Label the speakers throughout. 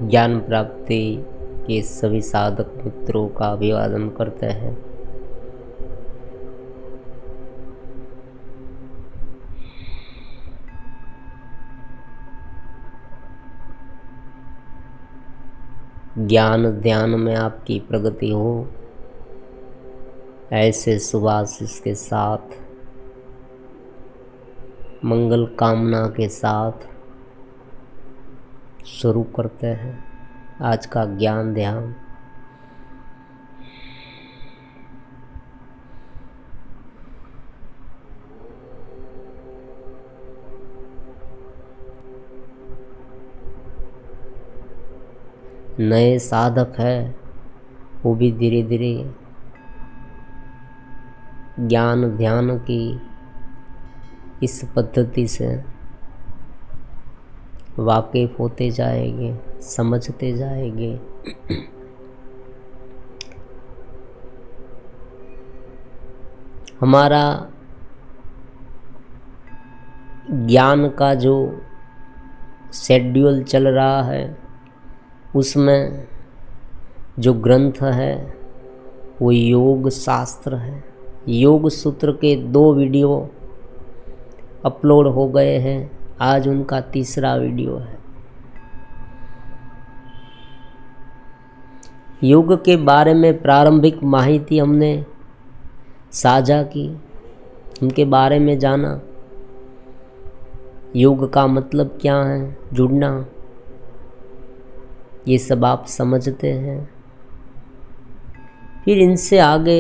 Speaker 1: ज्ञान प्राप्ति के सभी साधक मित्रों का अभिवादन करते हैं। ज्ञान ध्यान में आपकी प्रगति हो, ऐसे शुभ आशीष के साथ, मंगल कामना के साथ शुरू करते हैं आज का ज्ञान ध्यान। नए साधक है वो भी धीरे धीरे ज्ञान ध्यान की इस पद्धति से वाकिफ होते जाएंगे, समझते जाएंगे। हमारा ज्ञान का जो शेड्यूल चल रहा है उसमें जो ग्रंथ है वो योग शास्त्र है। योग सूत्र के 2 वीडियो अपलोड हो गए हैं, आज उनका 3रा वीडियो है। योग के बारे में प्रारंभिक माहिती हमने साझा की, उनके बारे में जाना, योग का मतलब क्या है, जुड़ना, ये सब आप समझते हैं। फिर इनसे आगे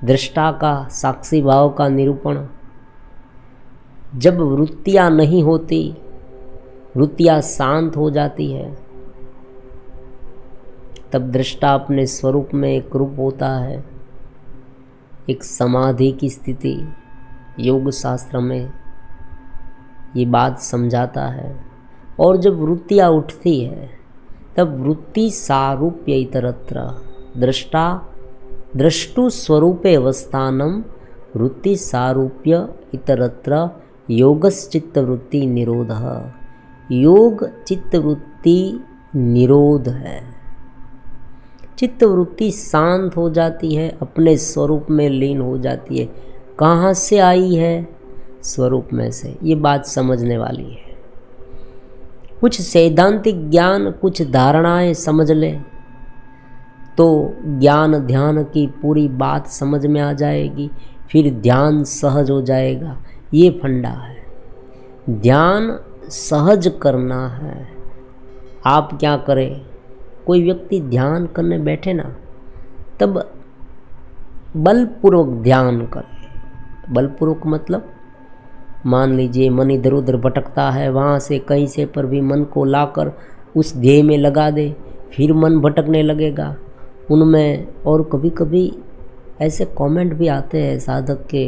Speaker 1: दृष्टा का साक्षी भाव का निरूपण। जब वृत्तियाँ नहीं होती, वृत्तियाँ शांत हो जाती है, तब दृष्टा अपने स्वरूप में एक रूप होता है, एक समाधि की स्थिति। योग शास्त्र में ये बात समझाता है। और जब वृत्तियाँ उठती है तब वृत्ति सारूप्य इतरत्र दृष्टा दृष्टु स्वरूपे अवस्थानम वृत्ति सारूप्य इतरत्र योगश्चित्त वृत्ति निरोधः। योग चित्त वृत्ति निरोध है। चित्त वृत्ति शांत हो जाती है, अपने स्वरूप में लीन हो जाती है। कहाँ से आई है? स्वरूप में से। ये बात समझने वाली है। कुछ सैद्धांतिक ज्ञान, कुछ धारणाएं समझ ले तो ज्ञान ध्यान की पूरी बात समझ में आ जाएगी, फिर ध्यान सहज हो जाएगा। ये फंडा है। ध्यान सहज करना है। आप क्या करें, कोई व्यक्ति ध्यान करने बैठे ना, तब बलपूर्वक ध्यान करे। बलपूर्वक मतलब मान लीजिए मन इधर उधर भटकता है, वहाँ से कहीं से पर भी मन को लाकर उस ध्येय में लगा दे, फिर मन भटकने लगेगा उनमें। और कभी कभी ऐसे कमेंट भी आते हैं साधक के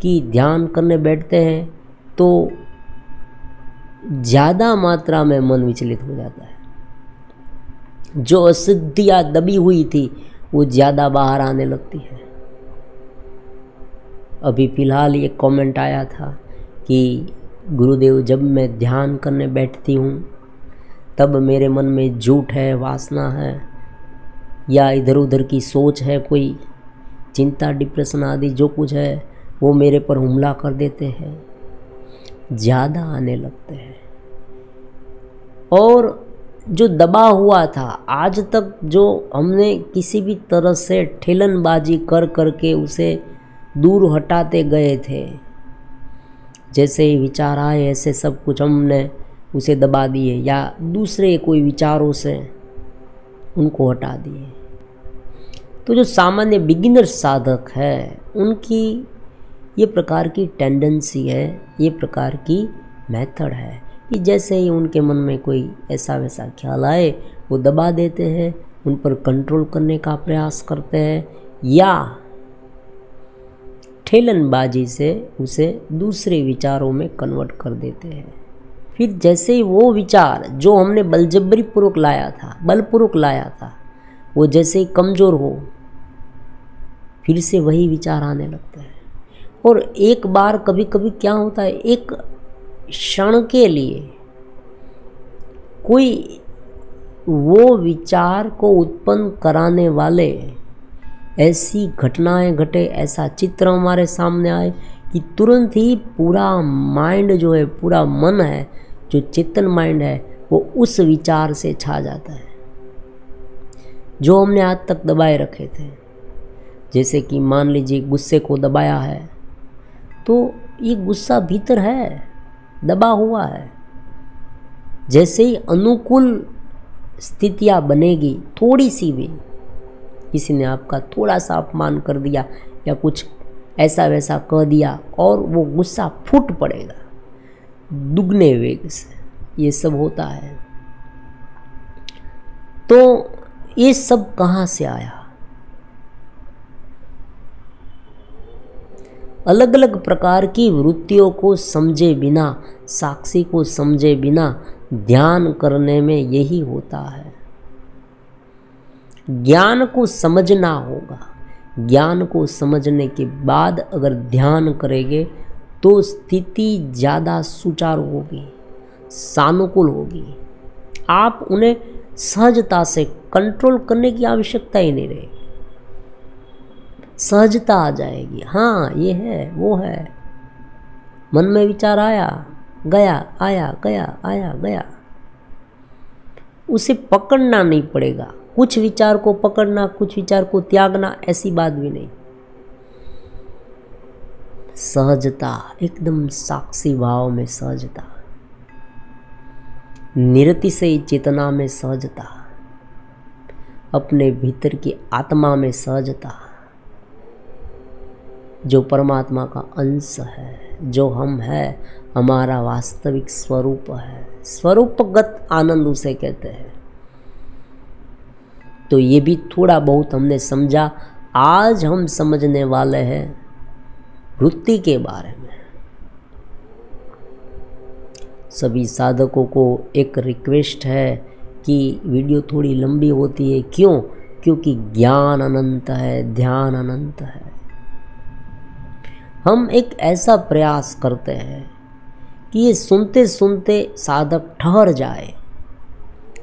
Speaker 1: कि ध्यान करने बैठते हैं तो ज़्यादा मात्रा में मन विचलित हो जाता है। जो अशुद्धियाँ दबी हुई थी वो ज़्यादा बाहर आने लगती है। अभी फ़िलहाल ये कमेंट आया था कि गुरुदेव, जब मैं ध्यान करने बैठती हूँ तब मेरे मन में झूठ है, वासना है, या इधर उधर की सोच है, कोई चिंता डिप्रेशन आदि जो कुछ है वो मेरे पर हमला कर देते हैं, ज़्यादा आने लगते हैं। और जो दबा हुआ था आज तक, जो हमने किसी भी तरह से ठेलनबाजी कर करके उसे दूर हटाते गए थे, जैसे ही विचार आए ऐसे सब कुछ हमने उसे दबा दिए या दूसरे कोई विचारों से उनको हटा दिए। तो जो सामान्य बिगिनर साधक है उनकी ये प्रकार की टेंडेंसी है, ये प्रकार की मेथड है कि जैसे ही उनके मन में कोई ऐसा वैसा ख्याल आए वो दबा देते हैं, उन पर कंट्रोल करने का प्रयास करते हैं या ठेलनबाजी से उसे दूसरे विचारों में कन्वर्ट कर देते हैं। फिर जैसे ही वो विचार जो हमने बलजबरीपूर्वक लाया था, बलपूर्वक लाया था, वो जैसे ही कमज़ोर हो फिर से वही विचार आने लगते हैं। और एक बार कभी कभी क्या होता है, एक क्षण के लिए कोई वो विचार को उत्पन्न कराने वाले ऐसी घटनाएं घटे, ऐसा चित्र हमारे सामने आए कि तुरंत ही पूरा माइंड जो है, पूरा मन है, जो चेतन माइंड है, वो उस विचार से छा जाता है जो हमने आज तक दबाए रखे थे। जैसे कि मान लीजिए गुस्से को दबाया है, तो ये गुस्सा भीतर है, दबा हुआ है। जैसे ही अनुकूल स्थितियाँ बनेगी, थोड़ी सी भी, किसी ने आपका थोड़ा सा अपमान कर दिया या कुछ ऐसा वैसा कह दिया, और वो गुस्सा फूट पड़ेगा दुगने वेग से। ये सब होता है। तो ये सब कहाँ से आया? अलग अलग प्रकार की वृत्तियों को समझे बिना, साक्षी को समझे बिना ध्यान करने में यही होता है। ज्ञान को समझना होगा। ज्ञान को समझने के बाद अगर ध्यान करेंगे तो स्थिति ज़्यादा सुचारू होगी, सानुकूल होगी। आप उन्हें सहजता से कंट्रोल करने की आवश्यकता ही नहीं रहेगी। सहजता आ जाएगी। हाँ, ये है, वो है। मन में विचार आया गया, आया गया, आया गया, उसे पकड़ना नहीं पड़ेगा। कुछ विचार को पकड़ना, कुछ विचार को त्यागना, ऐसी बात भी नहीं। सहजता, एकदम साक्षी भाव में सहजता, निरतिशय चेतना में सहजता, अपने भीतर की आत्मा में सहजता, जो परमात्मा का अंश है, जो हम है, हमारा वास्तविक स्वरूप है। स्वरूपगत आनंद उसे कहते हैं। तो ये भी थोड़ा बहुत हमने समझा। आज हम समझने वाले हैं वृत्ति के बारे में। सभी साधकों को एक रिक्वेस्ट है कि वीडियो थोड़ी लंबी होती है। क्यों? क्योंकि ज्ञान अनंत है, ध्यान अनंत है। हम एक ऐसा प्रयास करते हैं कि ये सुनते सुनते साधक ठहर जाए,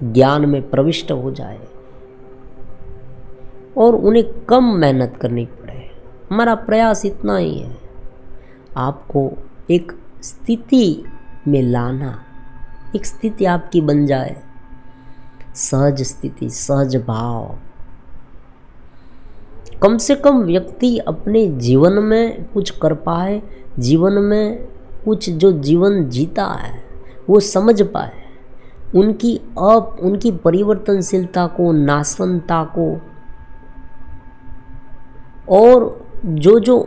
Speaker 1: ज्ञान में प्रविष्ट हो जाए और उन्हें कम मेहनत करनी पड़े। हमारा प्रयास इतना ही है, आपको एक स्थिति में लाना, एक स्थिति आपकी बन जाए, सहज स्थिति, सहज भाव। कम से कम व्यक्ति अपने जीवन में कुछ कर पाए, जीवन में कुछ जो जीवन जीता है वो समझ पाए, उनकी परिवर्तनशीलता को, नाशवंतता को, और जो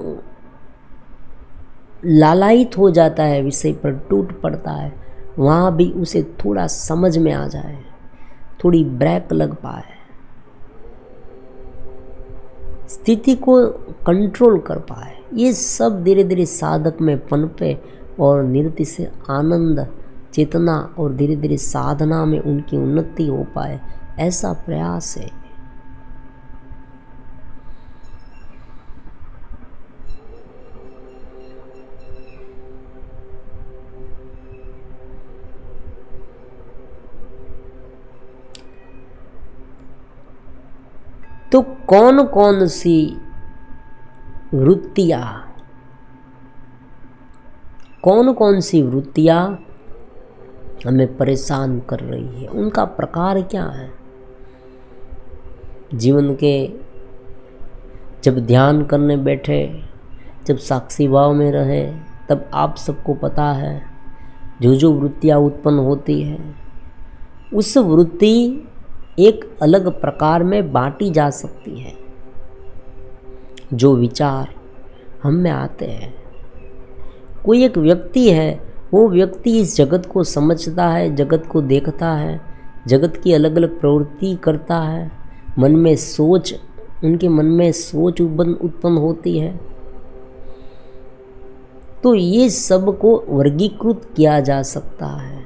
Speaker 1: लालायित हो जाता है विषय पर, टूट पड़ता है, वहाँ भी उसे थोड़ा समझ में आ जाए, थोड़ी ब्रेक लग पाए, स्थिति को कंट्रोल कर पाए। ये सब धीरे धीरे साधक में पनपे और निरति से आनंद, चेतना और धीरे धीरे साधना में उनकी उन्नति हो पाए, ऐसा प्रयास है। तो कौन कौन सी वृत्तियाँ, कौन कौन सी वृत्तियाँ हमें परेशान कर रही है, उनका प्रकार क्या है? जीवन के जब ध्यान करने बैठे, जब साक्षी भाव में रहे, तब आप सबको पता है जो वृत्तियाँ उत्पन्न होती है, उस वृत्ति एक अलग प्रकार में बांटी जा सकती है। जो विचार हम में आते हैं, कोई एक व्यक्ति है, वो व्यक्ति इस जगत को समझता है, जगत को देखता है, जगत की अलग अलग प्रवृत्ति करता है, मन में सोच, उनके मन में सोच उत्पन्न होती है। तो ये सब को वर्गीकृत किया जा सकता है।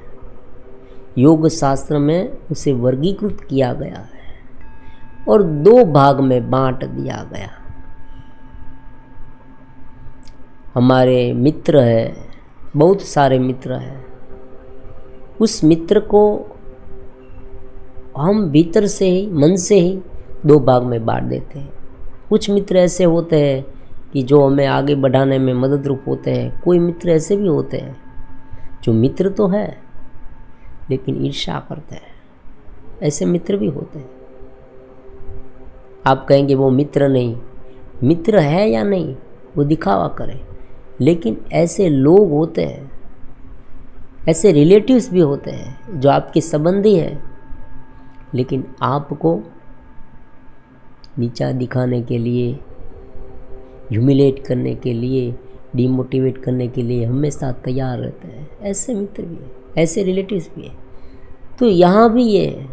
Speaker 1: योग शास्त्र में उसे वर्गीकृत किया गया है और दो भाग में बांट दिया गया। हमारे मित्र है, बहुत सारे मित्र हैं, उस मित्र को हम भीतर से ही, मन से ही दो भाग में बांट देते हैं। कुछ मित्र ऐसे होते हैं कि जो हमें आगे बढ़ाने में मदद रूप होते हैं। कोई मित्र ऐसे भी होते हैं जो मित्र तो है लेकिन ईर्ष्या करते हैं। ऐसे मित्र भी होते हैं। आप कहेंगे वो मित्र नहीं, मित्र है या नहीं वो दिखावा करे, लेकिन ऐसे लोग होते हैं, ऐसे रिलेटिव्स भी होते हैं जो आपके संबंधी हैं, लेकिन आपको नीचा दिखाने के लिए, ह्यूमिलेट करने के लिए, डिमोटिवेट करने के लिए हमेशा तैयार रहते हैं। ऐसे मित्र भी हैं, ऐसे रिलेटिव्स भी हैं। तो यहाँ भी ये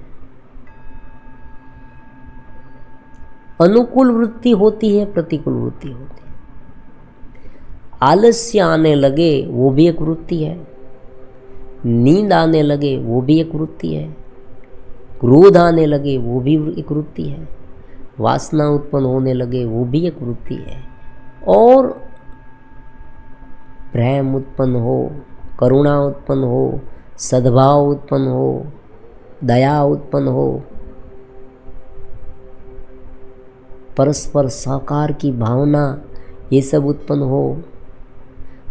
Speaker 1: अनुकूल वृत्ति होती है, प्रतिकूल वृत्ति होती है। आलस्य आने लगे वो भी एक वृत्ति है, नींद आने लगे वो भी एक वृत्ति है, क्रोध आने लगे वो भी एक वृत्ति है, वासना उत्पन्न होने लगे वो भी एक वृत्ति है, और प्रेम उत्पन्न हो, करुणा उत्पन्न हो, सद्भाव उत्पन्न हो, दया उत्पन्न हो, परस्पर सहकार की भावना ये सब उत्पन्न हो,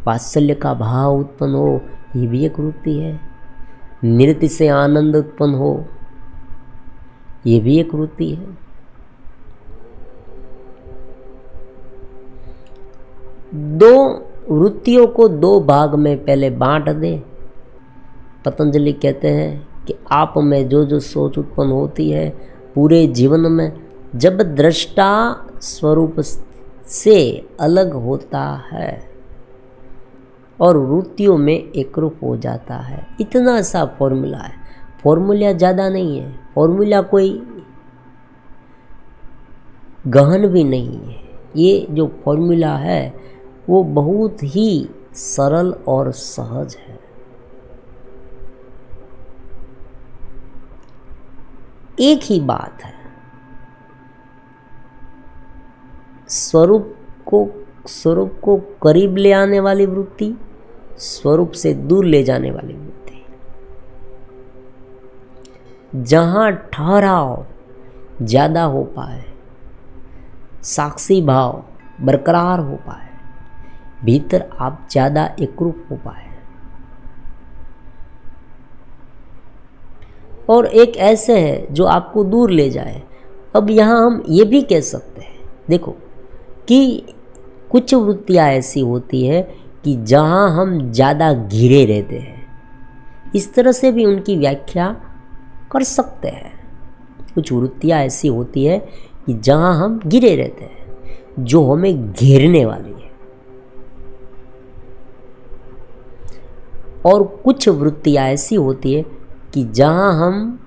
Speaker 1: वात्सल्य का भाव उत्पन्न हो, ये भी एक वृत्ति है। नृत्य से आनंद उत्पन्न हो, ये भी एक वृत्ति है। दो वृत्तियों को दो भाग में पहले बांट दे। पतंजलि कहते हैं कि आप में जो जो सोच उत्पन्न होती है पूरे जीवन में, जब दृष्टा स्वरूप से अलग होता है और वृत्तियों में एकरूप हो जाता है, इतना सा फॉर्मूला है। फॉर्मूला ज़्यादा नहीं है, फॉर्मूला कोई गहन भी नहीं है। ये जो फॉर्मूला है वो बहुत ही सरल और सहज है। एक ही बात है, स्वरूप को करीब ले आने वाली वृत्ति, स्वरूप से दूर ले जाने वाली वृत्ति। जहाँ ठहराव ज़्यादा हो पाए, साक्षी भाव बरकरार हो पाए, भीतर आप ज़्यादा एकरूप हो पाए। और एक ऐसे है जो आपको दूर ले जाए। अब यहाँ हम ये भी कह सकते हैं, देखो कि कुछ वृत्तियाँ ऐसी होती है कि जहाँ हम ज़्यादा घिरे रहते हैं, इस तरह से भी उनकी व्याख्या कर सकते हैं। कुछ वृत्तियाँ ऐसी होती है कि जहाँ हम घिरे रहते हैं, जो हमें घेरने वाली है, और कुछ वृत्तियाँ ऐसी होती है कि जहाँ हम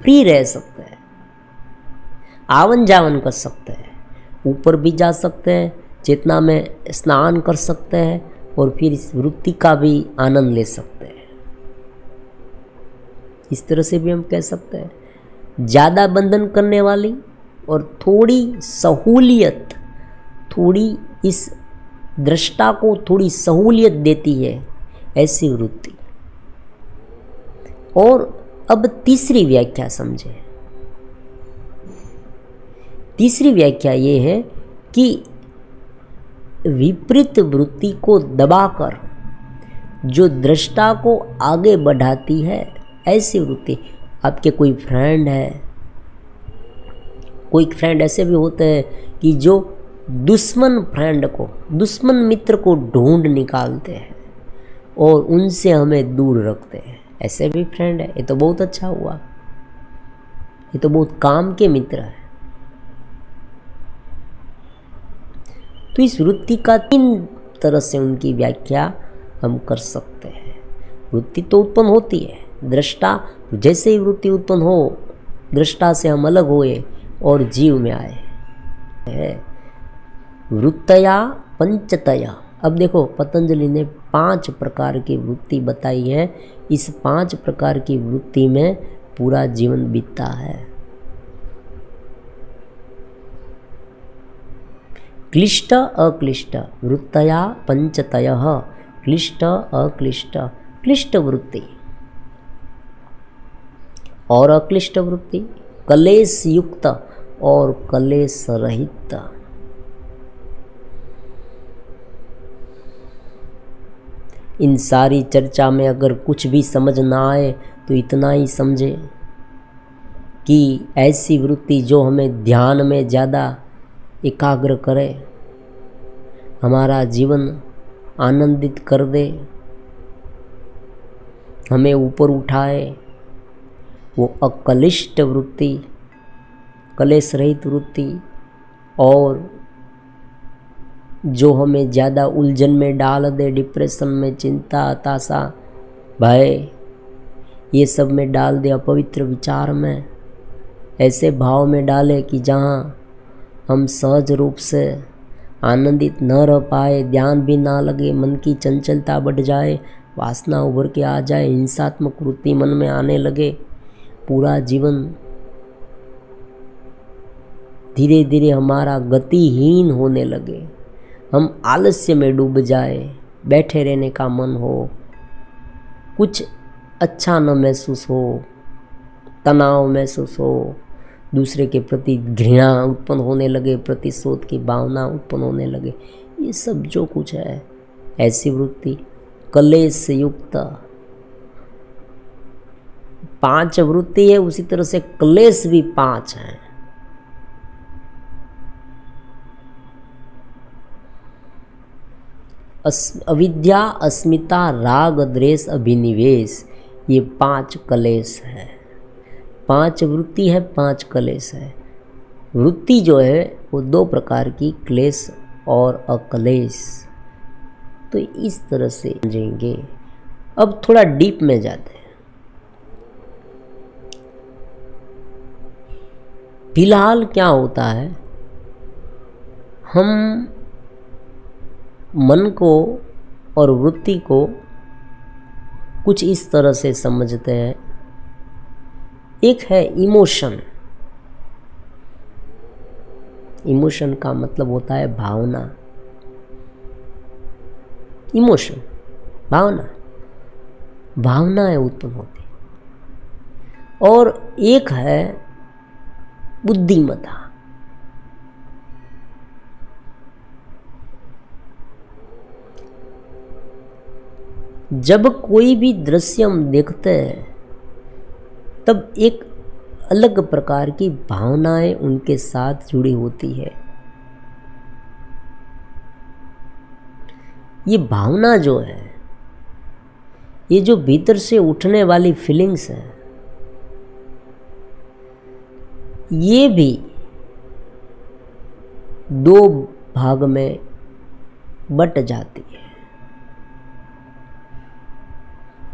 Speaker 1: फ्री रह सकते हैं, आवन जावन कर सकते हैं, ऊपर भी जा सकते हैं, चेतना में स्नान कर सकते हैं, और फिर इस वृत्ति का भी आनंद ले सकते हैं। इस तरह से भी हम कह सकते हैं। ज़्यादा बंधन करने वाली और थोड़ी सहूलियत, थोड़ी इस दृष्टा को थोड़ी सहूलियत देती है, ऐसी वृत्ति। और अब तीसरी व्याख्या समझे। तीसरी व्याख्या ये है कि विपरीत वृत्ति को दबाकर जो दृष्टा को आगे बढ़ाती है, ऐसी वृत्ति। आपके कोई फ्रेंड है, कोई फ्रेंड ऐसे भी होते हैं कि जो दुश्मन फ्रेंड को, दुश्मन मित्र को ढूंढ निकालते हैं और उनसे हमें दूर रखते हैं। ऐसे भी फ्रेंड है। ये तो बहुत अच्छा हुआ, ये तो बहुत काम के मित्र है। तो इस वृत्ति का तीन तरह से उनकी व्याख्या हम कर सकते हैं। वृत्ति तो उत्पन्न होती है, दृष्टा जैसे ही वृत्ति उत्पन्न हो, दृष्टा से हम अलग हुए और जीव में आए है। वृत्तया पंचतया। अब देखो पतंजलि ने 5 प्रकार की वृत्ति बताई है। इस 5 प्रकार की वृत्ति में पूरा जीवन बीतता है। क्लिष्ट अक्लिष्ट वृत्तया पंचतयः। क्लिष्ट अक्लिष्ट। क्लिष्ट वृत्ति और अक्लिष्ट वृत्ति कलेश युक्त और कलेश रहित। इन सारी चर्चा में अगर कुछ भी समझ ना आए तो इतना ही समझे कि ऐसी वृत्ति जो हमें ध्यान में ज़्यादा एकाग्र करे, हमारा जीवन आनंदित कर दे, हमें ऊपर उठाए, वो अकलिष्ट वृत्ति, कलेश रहित वृत्ति, और जो हमें ज़्यादा उलझन में डाल दे, डिप्रेशन में, चिंता, हताशा, भय, ये सब में डाल दे, अपवित्र विचार में, ऐसे भाव में डाले कि जहाँ हम सहज रूप से आनंदित न रह पाए, ध्यान भी ना लगे, मन की चंचलता बढ़ जाए, वासना उभर के आ जाए, हिंसात्मक वृत्ति मन में आने लगे, पूरा जीवन धीरे धीरे हमारा गतिहीन होने लगे, हम आलस्य में डूब जाए, बैठे रहने का मन हो, कुछ अच्छा न महसूस हो, तनाव महसूस हो, दूसरे के प्रति घृणा उत्पन्न होने लगे, प्रतिशोध की भावना उत्पन्न होने लगे, ये सब जो कुछ है ऐसी वृत्ति कलेश युक्त। 5 वृत्ति है, उसी तरह से क्लेश भी 5 हैं। अविद्या, अस्मिता, राग, द्वेष, अभिनिवेश, ये 5 क्लेश है। 5 वृत्ति है, 5 क्लेश है। वृत्ति जो है वो 2 प्रकार की, क्लेश और अक्लेश। तो इस तरह से समझेंगे। अब थोड़ा डीप में जाते हैं। फिलहाल क्या होता है, हम मन को और वृत्ति को कुछ इस तरह से समझते हैं। एक है इमोशन। इमोशन का मतलब होता है भावना। इमोशन भावना, भावनाएं उत्पन्न होती। और एक है बुद्धिमत्ता। जब कोई भी दृश्य हम देखते हैं तब एक अलग प्रकार की भावनाएं उनके साथ जुड़ी होती है। ये भावना जो है, ये जो भीतर से उठने वाली फीलिंग्स है, ये भी 2 भाग में बट जाती है।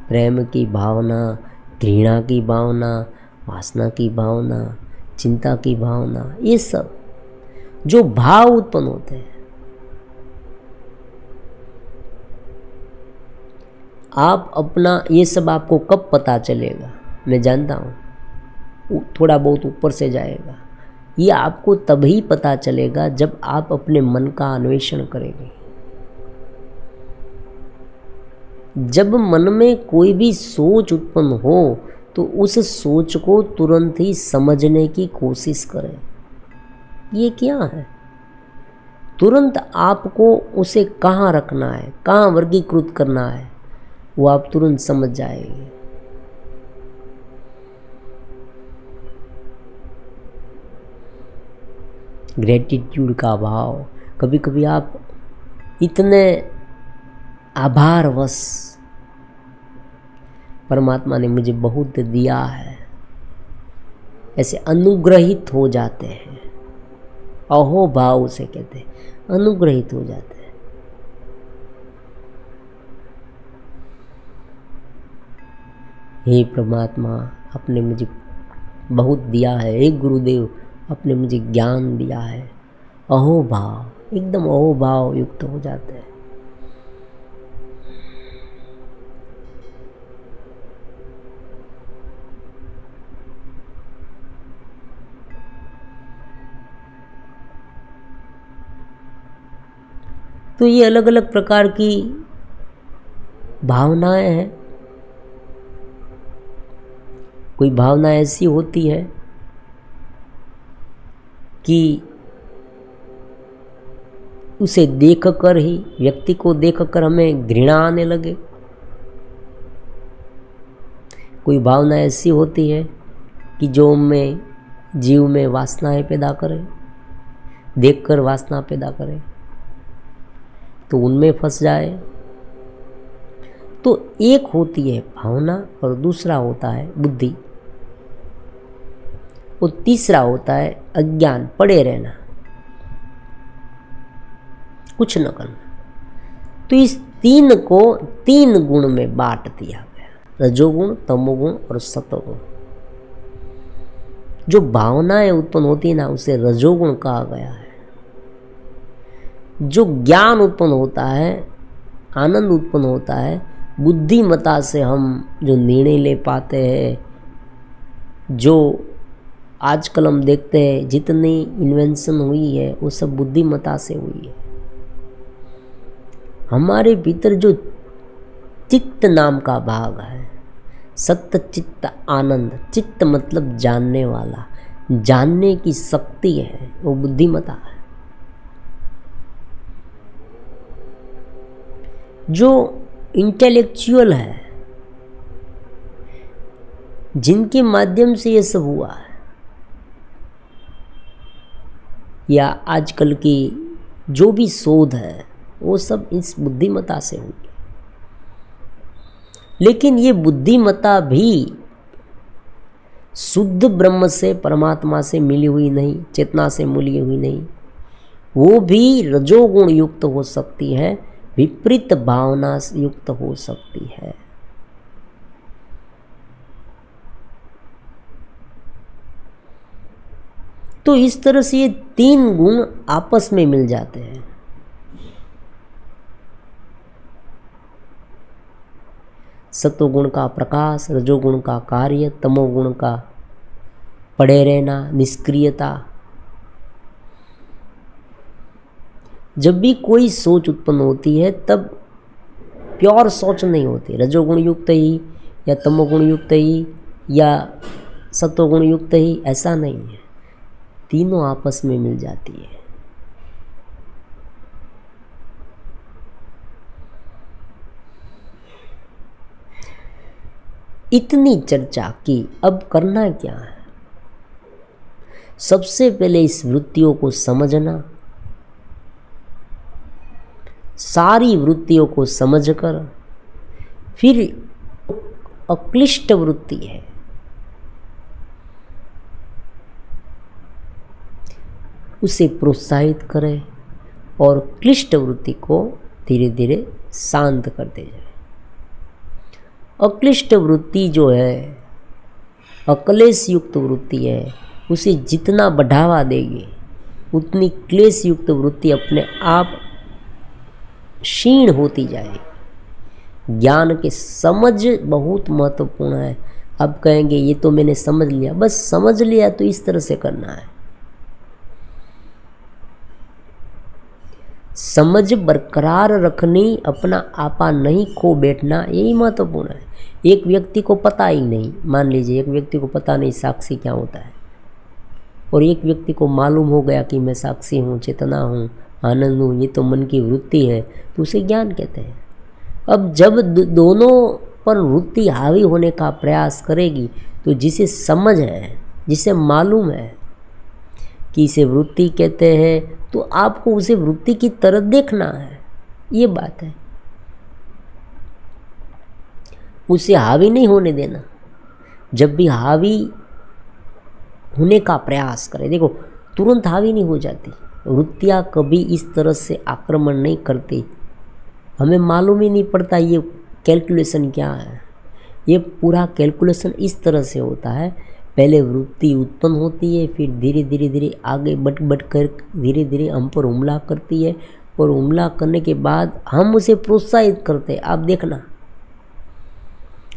Speaker 1: प्रेम की भावना, घृणा की भावना, वासना की भावना, चिंता की भावना, ये सब जो भाव उत्पन्न होते हैं, आप अपना ये सब आपको कब पता चलेगा, मैं जानता हूँ थोड़ा बहुत ऊपर से जाएगा। ये आपको तभी पता चलेगा जब आप अपने मन का अन्वेषण करेंगे। जब मन में कोई भी सोच उत्पन्न हो तो उस सोच को तुरंत ही समझने की कोशिश करें, ये क्या है। तुरंत आपको उसे कहाँ रखना है, कहाँ वर्गीकृत करना है, वो आप तुरंत समझ जाएंगे। ग्रेटिट्यूड का भाव, कभी कभी आप इतने आभारवश, परमात्मा ने मुझे बहुत दिया है, ऐसे अनुग्रहित हो जाते हैं। अहो भाव उसे कहते हैं, अनुग्रहित हो जाते हैं। हे परमात्मा, आपने मुझे बहुत दिया है। हे गुरुदेव, आपने मुझे ज्ञान दिया है। अहो भाव, एकदम अहो भाव युक्त हो जाते हैं। तो ये अलग अलग प्रकार की भावनाएं हैं। कोई भावना ऐसी होती है कि उसे देखकर ही, व्यक्ति को देखकर हमें घृणा आने लगे। कोई भावना ऐसी होती है कि जो हमें जीव में वासनाएं पैदा करे, देखकर वासना पैदा करे, तो उनमें फंस जाए। तो एक होती है भावना और दूसरा होता है बुद्धि, और तीसरा होता है अज्ञान, पड़े रहना, कुछ न करना। तो इस तीन को 3 गुण में बांट दिया गया, रजोगुण, तमोगुण और सतोगुण। जो भावनाएं उत्पन्न होती है ना, उसे रजोगुण कहा गया है। जो ज्ञान उत्पन्न होता है, आनंद उत्पन्न होता है, बुद्धिमता से हम जो निर्णय ले पाते हैं, जो आजकल हम देखते हैं जितनी इन्वेंशन हुई है वो सब बुद्धिमता से हुई है। हमारे भीतर जो चित्त नाम का भाग है, सत्य चित्त आनंद, चित्त मतलब जानने वाला, जानने की शक्ति है, वो बुद्धिमता है। जो इंटेलेक्चुअल है, जिनके माध्यम से ये सब हुआ है, या आजकल की जो भी शोध है वो सब इस बुद्धिमता से हुई। लेकिन ये बुद्धिमता भी शुद्ध ब्रह्म से, परमात्मा से मिली हुई नहीं, चेतना से मिली हुई नहीं। वो भी रजोगुण युक्त हो सकती है, विपरीत भावना युक्त हो सकती है। तो इस तरह से ये 3 गुण आपस में मिल जाते हैं। सत्वगुण का प्रकाश, रजोगुण का कार्य, तमोगुण का पड़े रहना, निष्क्रियता। जब भी कोई सोच उत्पन्न होती है तब प्योर सोच नहीं होती, रजोगुण युक्त ही या तमोगुण युक्त ही या सत्वगुण युक्त ही, ऐसा नहीं है। तीनों आपस में मिल जाती है। इतनी चर्चा की, अब करना क्या है? सबसे पहले इस वृत्तियों को समझना, सारी वृत्तियों को समझकर फिर अक्लिष्ट वृत्ति है, उसे प्रोत्साहित करें और क्लिष्ट वृत्ति को धीरे धीरे शांत करते जाए। अक्लिष्ट वृत्ति जो है, अक्लेश युक्त वृत्ति है, उसे जितना बढ़ावा देंगे उतनी क्लेश युक्त वृत्ति अपने आप क्षीण होती जाएगी। ज्ञान के समझ बहुत महत्वपूर्ण है। अब कहेंगे ये तो मैंने समझ लिया, बस समझ लिया तो इस तरह से करना है। समझ बरकरार रखनी, अपना आपा नहीं खो बैठना, यही महत्वपूर्ण है। एक व्यक्ति को पता ही नहीं, मान लीजिए एक व्यक्ति को पता नहीं साक्षी क्या होता है, और एक व्यक्ति को मालूम हो गया कि मैं साक्षी हूँ, चेतना हूँ, आनंद हूँ, ये तो मन की वृत्ति है, तो उसे ज्ञान कहते हैं। अब जब दोनों पर वृत्ति हावी होने का प्रयास करेगी तो जिसे समझ है, जिसे मालूम है कि इसे वृत्ति कहते हैं, तो आपको उसे वृत्ति की तरह देखना है, ये बात है। उसे हावी नहीं होने देना। जब भी हावी होने का प्रयास करें, देखो तुरंत हावी नहीं हो जाती वृत्तियाँ, कभी इस तरह से आक्रमण नहीं करती। हमें मालूम ही नहीं पड़ता ये कैलकुलेशन क्या है। ये पूरा कैलकुलेशन इस तरह से होता है, पहले वृत्ति उत्पन्न होती है, फिर धीरे धीरे धीरे आगे बढ़ कर धीरे धीरे हम पर हमला करती है, और हमला करने के बाद हम उसे प्रोत्साहित करते हैं। आप देखना,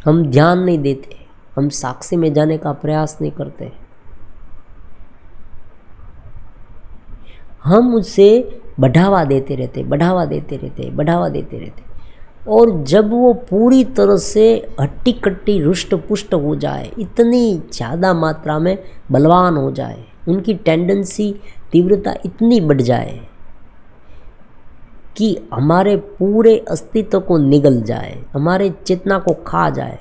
Speaker 1: हम ध्यान नहीं देते, हम साक्षी में जाने का प्रयास नहीं करते, हम उसे बढ़ावा देते रहते, बढ़ावा देते रहते, बढ़ावा देते रहते। और जब वो पूरी तरह से हट्टी कट्टी रुष्ट पुष्ट हो जाए, इतनी ज़्यादा मात्रा में बलवान हो जाए, उनकी टेंडेंसी तीव्रता इतनी बढ़ जाए कि हमारे पूरे अस्तित्व को निगल जाए, हमारे चेतना को खा जाए,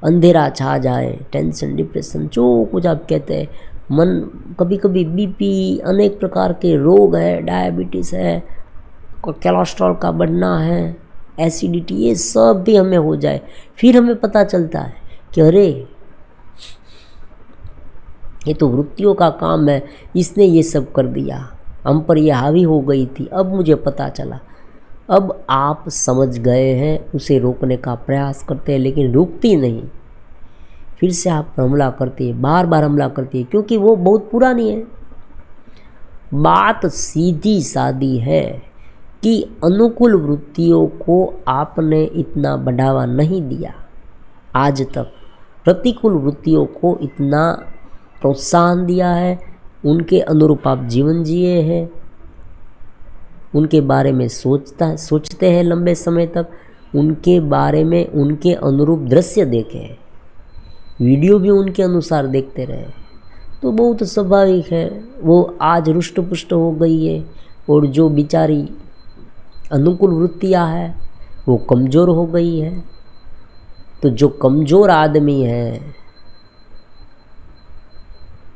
Speaker 1: अंधेरा छा जाए, टेंशन डिप्रेशन जो कुछ आप कहते हैं, मन कभी कभी बीपी, अनेक प्रकार के रोग है, डायबिटीज़ है, कोलेस्ट्रॉल का बढ़ना है, एसिडिटी, ये सब भी हमें हो जाए। फिर हमें पता चलता है कि अरे ये तो वृत्तियों का काम है, इसने ये सब कर दिया, हम पर ये हावी हो गई थी, अब मुझे पता चला। अब आप समझ गए हैं, उसे रोकने का प्रयास करते हैं लेकिन रुकती नहीं, फिर से आप हमला करते हैं, बार बार हमला करती है, क्योंकि वो बहुत पुरानी है। बात सीधी सादी है कि अनुकूल वृत्तियों को आपने इतना बढ़ावा नहीं दिया आज तक, प्रतिकूल वृत्तियों को इतना प्रोत्साहन दिया है, उनके अनुरूप आप जीवन जिए हैं, उनके बारे में सोचते हैं लंबे समय तक, उनके बारे में उनके अनुरूप दृश्य देखे हैं, वीडियो भी उनके अनुसार देखते रहे, तो बहुत स्वाभाविक है वो आज रुष्ट पुष्ट हो गई है। और जो बेचारी अनुकूल वृत्तियाँ है वो कमज़ोर हो गई है। तो जो कमज़ोर आदमी है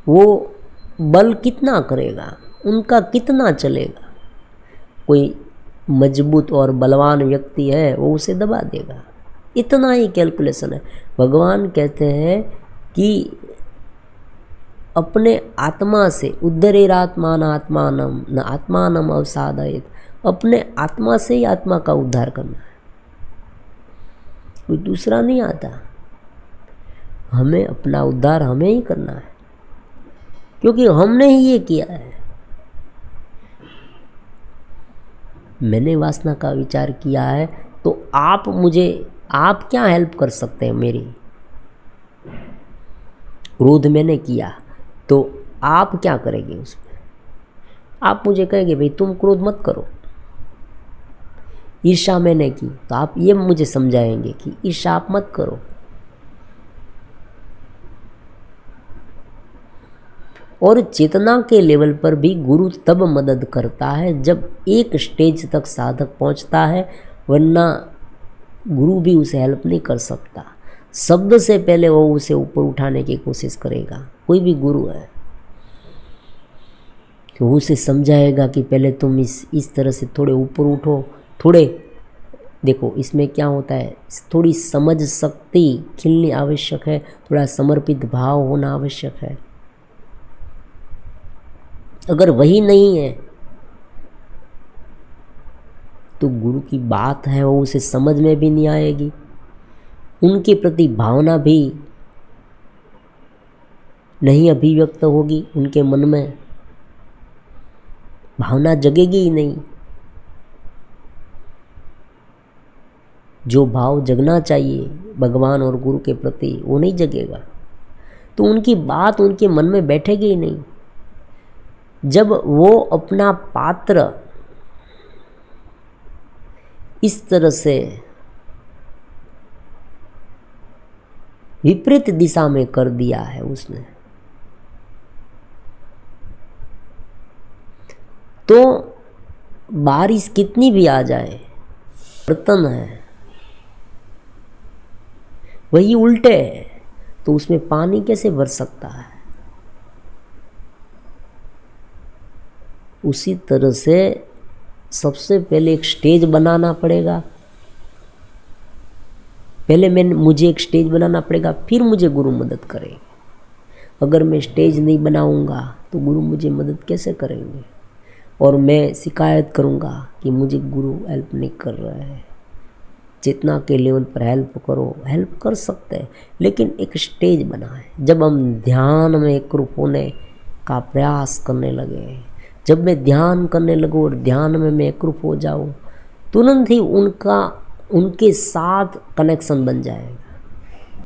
Speaker 1: वो बल कितना करेगा, उनका कितना चलेगा। कोई मजबूत और बलवान व्यक्ति है वो उसे दबा देगा, इतना ही कैलकुलेशन है। भगवान कहते हैं कि अपने आत्मा से उद्धरेरात्मान आत्मानम न आत्मानम अवसादयेत, अपने आत्मा से ही आत्मा का उद्धार करना है, कोई दूसरा नहीं आता। हमें अपना उद्धार हमें ही करना है, क्योंकि हमने ही ये किया है। मैंने वासना का विचार किया है तो आप क्या हेल्प कर सकते हैं मेरी। क्रोध मैंने किया तो आप क्या करेंगे उसमें। आप मुझे कहेंगे भाई तुम क्रोध मत करो। ईर्ष्या मैंने की तो आप ये मुझे समझाएंगे कि ईर्ष्या आप मत करो। और चेतना के लेवल पर भी गुरु तब मदद करता है जब एक स्टेज तक साधक पहुंचता है, वरना गुरु भी उसे हेल्प नहीं कर सकता। शब्द से पहले वो उसे ऊपर उठाने की कोशिश करेगा, कोई भी गुरु है कि वो उसे समझाएगा कि पहले तुम इस तरह से थोड़े ऊपर उठो, थोड़े देखो इसमें क्या होता है, थोड़ी समझ शक्ति खिलनी आवश्यक है, थोड़ा समर्पित भाव होना आवश्यक है। अगर वही नहीं है तो गुरु की बात है वो उसे समझ में भी नहीं आएगी, उनके प्रति भावना भी नहीं अभिव्यक्त होगी, उनके मन में भावना जगेगी ही नहीं। जो भाव जगना चाहिए भगवान और गुरु के प्रति वो नहीं जगेगा, तो उनकी बात उनके मन में बैठेगी ही नहीं। जब वो अपना पात्र इस तरह से विपरीत दिशा में कर दिया है उसने, तो बारिश कितनी भी आ जाए, बर्तन है वही उल्टे है, तो उसमें पानी कैसे भर सकता है। उसी तरह से सबसे पहले एक स्टेज बनाना पड़ेगा, मुझे एक स्टेज बनाना पड़ेगा, फिर मुझे गुरु मदद करेंगे। अगर मैं स्टेज नहीं बनाऊंगा तो गुरु मुझे मदद कैसे करेंगे, और मैं शिकायत करूंगा कि मुझे गुरु हेल्प नहीं कर रहा है। चेतना के लेवल पर हेल्प करो, हेल्प कर सकते हैं, लेकिन एक स्टेज बना है। जब हम ध्यान में एकरूप होने का प्रयास करने लगे, जब मैं ध्यान करने लगूँ और ध्यान में मैं एकरूप हो जाऊँ, तुरंत ही उनके साथ कनेक्शन बन जाएगा।